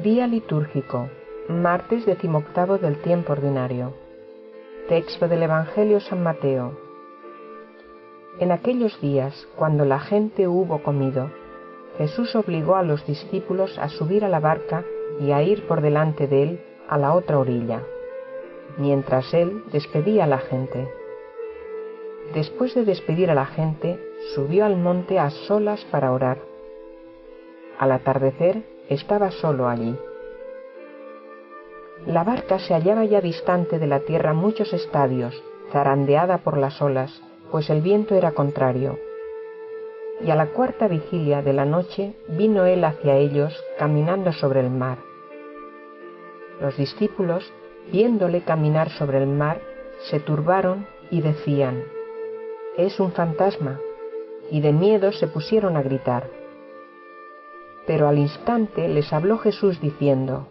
Día litúrgico, martes 18 del tiempo ordinario. Texto del Evangelio San Mateo. En aquellos días, cuando la gente hubo comido, Jesús obligó a los discípulos a subir a la barca y a ir por delante de él a la otra orilla, mientras él despedía a la gente. Después de despedir a la gente, subió al monte a solas para orar. Al atardecer estaba solo allí. La barca se hallaba ya distante de la tierra muchos estadios, zarandeada por las olas, pues el viento era contrario. Y a la cuarta vigilia de la noche vino él hacia ellos caminando sobre el mar. Los discípulos, viéndole caminar sobre el mar, se turbaron y decían: «Es un fantasma», y de miedo se pusieron a gritar. Pero al instante les habló Jesús diciendo: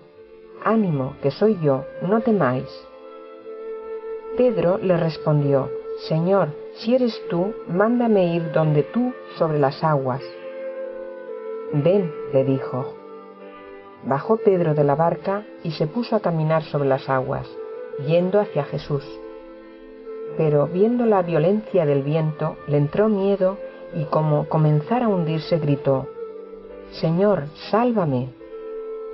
«Ánimo, que soy yo, no temáis». Pedro le respondió: «Señor, si eres tú, mándame ir donde tú sobre las aguas». «Ven», le dijo. Bajó Pedro de la barca y se puso a caminar sobre las aguas, yendo hacia Jesús. Pero viendo la violencia del viento, le entró miedo y como comenzara a hundirse, gritó: «Señor, sálvame».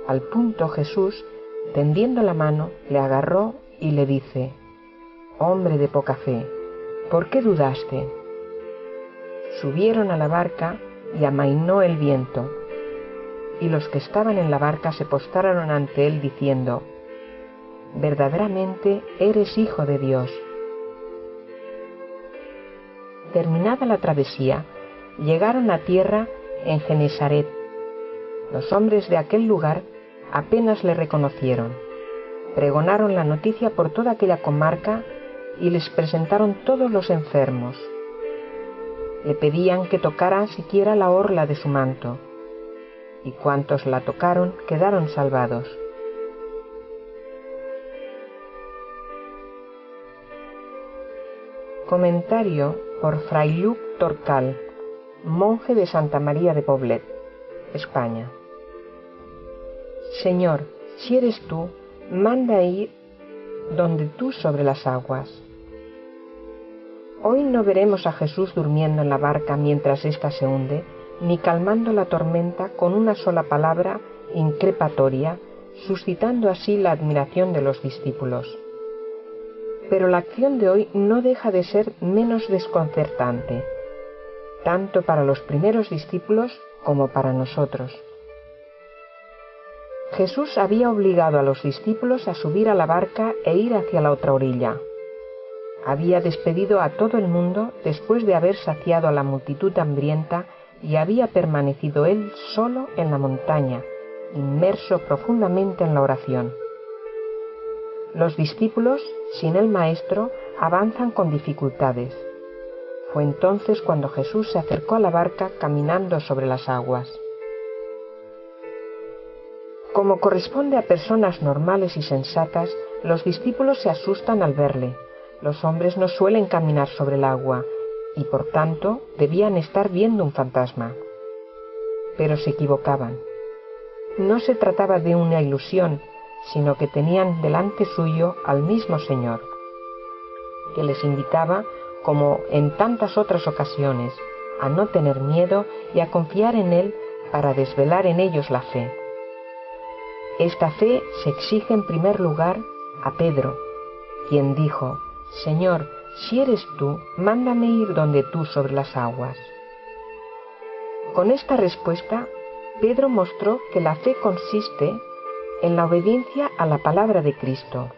Al punto Jesús, tendiendo la mano, le agarró y le dice: «Hombre de poca fe, ¿por qué dudaste?». Subieron a la barca y amainó el viento, y los que estaban en la barca se postraron ante él diciendo: «Verdaderamente eres Hijo de Dios». Terminada la travesía, llegaron a tierra en Genesaret. Los hombres de aquel lugar apenas le reconocieron. Pregonaron la noticia por toda aquella comarca y les presentaron todos los enfermos. Le pedían que tocara siquiera la orla de su manto, y cuantos la tocaron quedaron salvados. Comentario por Fray Luc Torcal, monje de Santa María de Poblet, España. Señor, si eres tú, manda ir donde tú sobre las aguas. Hoy no veremos a Jesús durmiendo en la barca mientras ésta se hunde, ni calmando la tormenta con una sola palabra increpatoria, suscitando así la admiración de los discípulos. Pero la acción de hoy no deja de ser menos desconcertante, tanto para los primeros discípulos como para nosotros. Jesús había obligado a los discípulos a subir a la barca e ir hacia la otra orilla. Había despedido a todo el mundo después de haber saciado a la multitud hambrienta y había permanecido él solo en la montaña, inmerso profundamente en la oración. Los discípulos, sin el Maestro, avanzan con dificultades. Fue entonces cuando Jesús se acercó a la barca caminando sobre las aguas. Como corresponde a personas normales y sensatas, los discípulos se asustan al verle. Los hombres no suelen caminar sobre el agua, y por tanto debían estar viendo un fantasma. Pero se equivocaban. No se trataba de una ilusión, sino que tenían delante suyo al mismo Señor, que les invitaba, como en tantas otras ocasiones, a no tener miedo y a confiar en Él para desvelar en ellos la fe. Esta fe se exige en primer lugar a Pedro, quien dijo: «Señor, si eres tú, mándame ir donde tú sobre las aguas». Con esta respuesta, Pedro mostró que la fe consiste en la obediencia a la palabra de Cristo.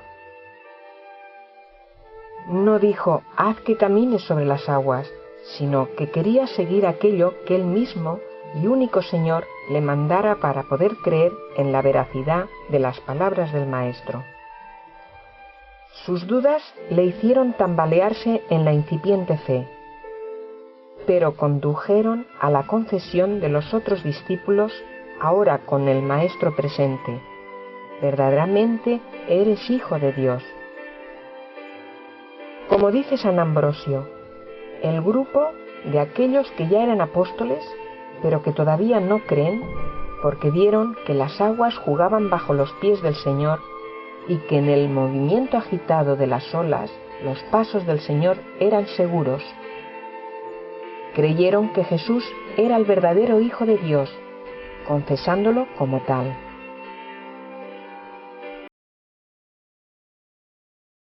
No dijo: «Haz que camines sobre las aguas», sino que quería seguir aquello que él mismo y único Señor le mandara para poder creer en la veracidad de las palabras del Maestro. Sus dudas le hicieron tambalearse en la incipiente fe, pero condujeron a la confesión de los otros discípulos, ahora con el Maestro presente: «Verdaderamente eres Hijo de Dios». Como dice San Ambrosio, el grupo de aquellos que ya eran apóstoles, pero que todavía no creen, porque vieron que las aguas jugaban bajo los pies del Señor y que en el movimiento agitado de las olas los pasos del Señor eran seguros. Creyeron que Jesús era el verdadero Hijo de Dios, confesándolo como tal.